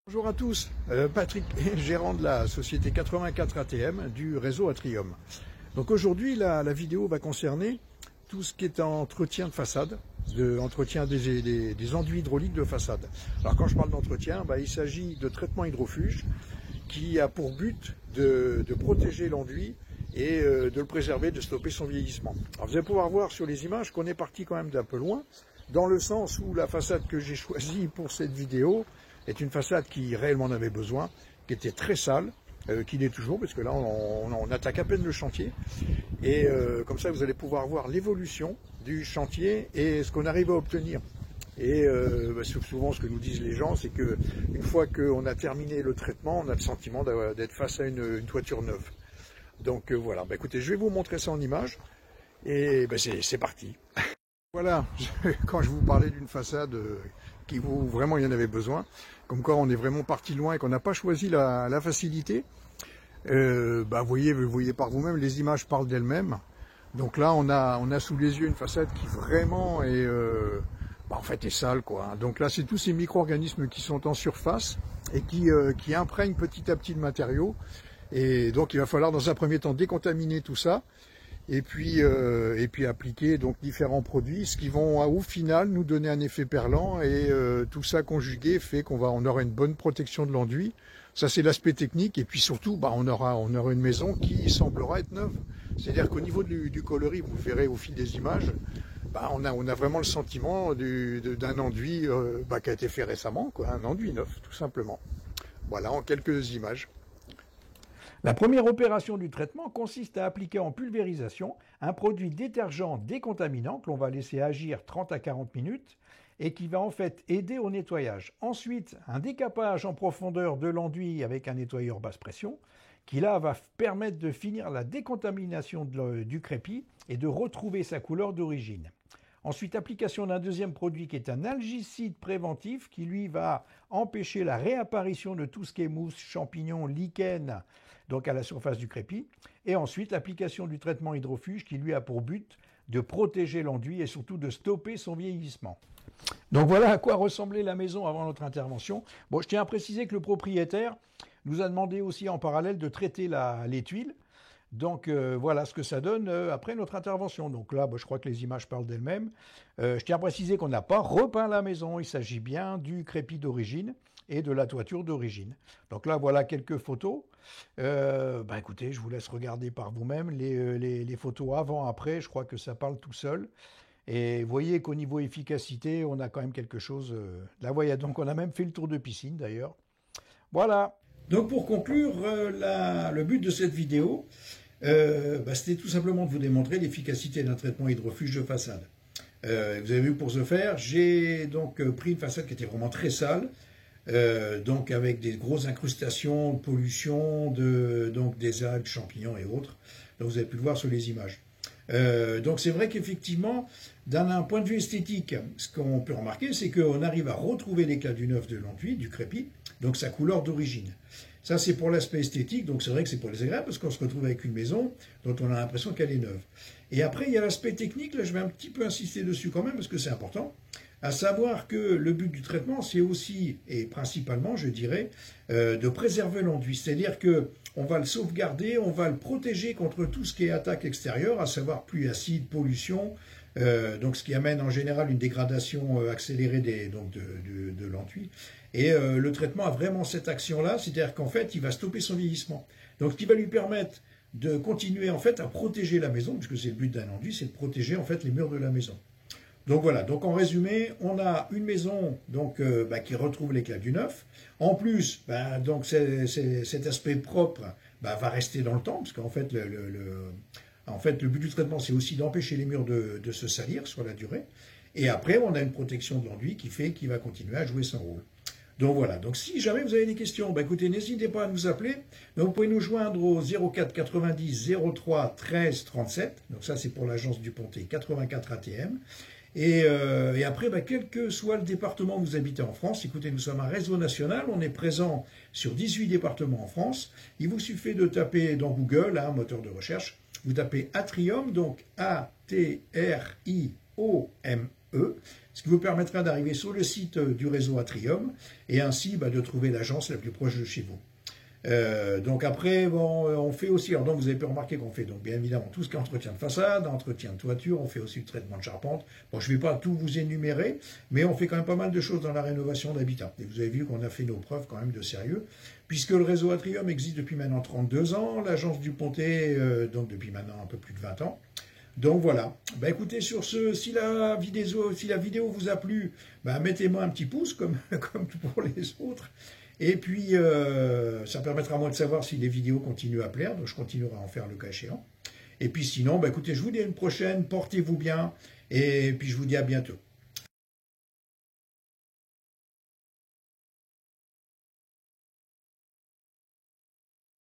Bonjour à tous, Patrick, gérant de la société 84 ATM du réseau Atrium. Donc aujourd'hui la vidéo va concerner tout ce qui est entretien de façade, entretien des enduits hydrauliques de façade. Alors quand je parle d'entretien, il s'agit de traitement hydrofuge qui a pour but de protéger l'enduit et de le préserver, de stopper son vieillissement. Alors vous allez pouvoir voir sur les images qu'on est parti quand même d'un peu loin, dans le sens où la façade que j'ai choisie pour cette vidéo est une façade qui réellement en avait besoin, qui était très sale, qui l'est toujours, parce que là on attaque à peine le chantier. Et comme ça vous allez pouvoir voir l'évolution du chantier et ce qu'on arrive à obtenir. Et souvent ce que nous disent les gens, c'est qu'une fois qu'on a terminé le traitement, on a le sentiment d'être face à une toiture neuve. Donc voilà, écoutez, je vais vous montrer ça en image, et c'est parti. Voilà, quand je vous parlais d'une façade qui vous vraiment il y en avait besoin, comme quoi on est vraiment parti loin et qu'on n'a pas choisi la facilité, vous voyez par vous-même, les images parlent d'elles-mêmes. Donc là on a sous les yeux une façade qui vraiment est, en fait est sale quoi. Donc là c'est tous ces micro-organismes qui sont en surface et qui imprègnent petit à petit le matériau. Et donc il va falloir dans un premier temps décontaminer tout ça. Et puis appliquer donc différents produits, ce qui vont au final nous donner un effet perlant, et tout ça conjugué fait qu'on aura une bonne protection de l'enduit. Ça c'est l'aspect technique, et puis surtout on aura une maison qui semblera être neuve. C'est-à-dire qu'au niveau du coloris, vous verrez au fil des images, on a vraiment le sentiment d'un enduit qui a été fait récemment, quoi, un enduit neuf tout simplement. Voilà en quelques images. La première opération du traitement consiste à appliquer en pulvérisation un produit détergent décontaminant que l'on va laisser agir 30 à 40 minutes et qui va en fait aider au nettoyage. Ensuite, un décapage en profondeur de l'enduit avec un nettoyeur basse pression qui là va permettre de finir la décontamination du crépi et de retrouver sa couleur d'origine. Ensuite, application d'un deuxième produit qui est un algicide préventif qui lui va empêcher la réapparition de tout ce qui est mousse, champignons, lichen, donc à la surface du crépi. Et ensuite, l'application du traitement hydrofuge qui lui a pour but de protéger l'enduit et surtout de stopper son vieillissement. Donc voilà à quoi ressemblait la maison avant notre intervention. Bon, je tiens à préciser que le propriétaire nous a demandé aussi en parallèle de traiter les tuiles. Donc voilà ce que ça donne après notre intervention. Donc là, je crois que les images parlent d'elles-mêmes. Je tiens à préciser qu'on n'a pas repeint la maison. Il s'agit bien du crépi d'origine et de la toiture d'origine. Donc là, voilà quelques photos. Écoutez, je vous laisse regarder par vous-même les photos avant-après. Je crois que ça parle tout seul. Et vous voyez qu'au niveau efficacité, on a quand même quelque chose. Là, voyez, donc on a même fait le tour de piscine d'ailleurs. Voilà. Donc pour conclure, le but de cette vidéo, c'était tout simplement de vous démontrer l'efficacité d'un traitement hydrofuge de façade. Vous avez vu, pour ce faire, j'ai donc pris une façade qui était vraiment très sale, donc avec des grosses incrustations, pollution, donc des algues, champignons et autres. Donc vous avez pu le voir sur les images. Donc c'est vrai qu'effectivement, d'un point de vue esthétique, ce qu'on peut remarquer, c'est qu'on arrive à retrouver l'éclat du neuf de l'enduit, du crépi, donc sa couleur d'origine. Ça c'est pour l'aspect esthétique, donc c'est vrai que c'est pour les agréables, parce qu'on se retrouve avec une maison dont on a l'impression qu'elle est neuve. Et après il y a l'aspect technique, là je vais un petit peu insister dessus quand même, parce que c'est important, à savoir que le but du traitement, c'est aussi, et principalement je dirais, de préserver l'enduit. C'est-à-dire que on va le sauvegarder, on va le protéger contre tout ce qui est attaque extérieure, à savoir pluie acide, pollution, donc ce qui amène en général une dégradation accélérée de l'enduit. Et le traitement a vraiment cette action-là, c'est-à-dire qu'en fait, il va stopper son vieillissement. Donc ce qui va lui permettre de continuer en fait à protéger la maison, puisque c'est le but d'un enduit, c'est de protéger en fait les murs de la maison. Donc voilà, donc en résumé, on a une maison qui retrouve l'éclat du neuf. En plus, donc cet aspect propre va rester dans le temps, parce qu'en fait, le but du traitement, c'est aussi d'empêcher les murs de se salir sur la durée. Et après, on a une protection de l'enduit qui fait qu'il va continuer à jouer son rôle. Donc voilà, donc si jamais vous avez des questions, écoutez, n'hésitez pas à nous appeler. Donc, vous pouvez nous joindre au 04 90 03 13 37. Donc ça, c'est pour l'agence du Pontet 84 ATM. Et après, quel que soit le département où vous habitez en France, écoutez, nous sommes un réseau national, on est présent sur 18 départements en France. Il vous suffit de taper dans Google, moteur de recherche, vous tapez Atrium, donc A-T-R-I-O-M-E, ce qui vous permettra d'arriver sur le site du réseau Atrium et ainsi de trouver l'agence la plus proche de chez vous. Donc après, bon, on fait aussi, alors donc vous avez pu remarquer qu'on fait donc bien évidemment tout ce qui est entretien de façade, entretien de toiture, on fait aussi le traitement de charpente. Bon, je ne vais pas tout vous énumérer, mais on fait quand même pas mal de choses dans la rénovation d'habitat. Et vous avez vu qu'on a fait nos preuves quand même de sérieux, puisque le réseau Atrium existe depuis maintenant 32 ans, l'agence du Pontet, donc depuis maintenant un peu plus de 20 ans. Donc voilà, écoutez, sur ce, si la vidéo vous a plu, mettez-moi un petit pouce comme pour les autres. Et puis, ça permettra à moi de savoir si les vidéos continuent à plaire, donc je continuerai à en faire le cas échéant. Et puis sinon, écoutez, je vous dis à une prochaine, portez-vous bien, et puis je vous dis à bientôt.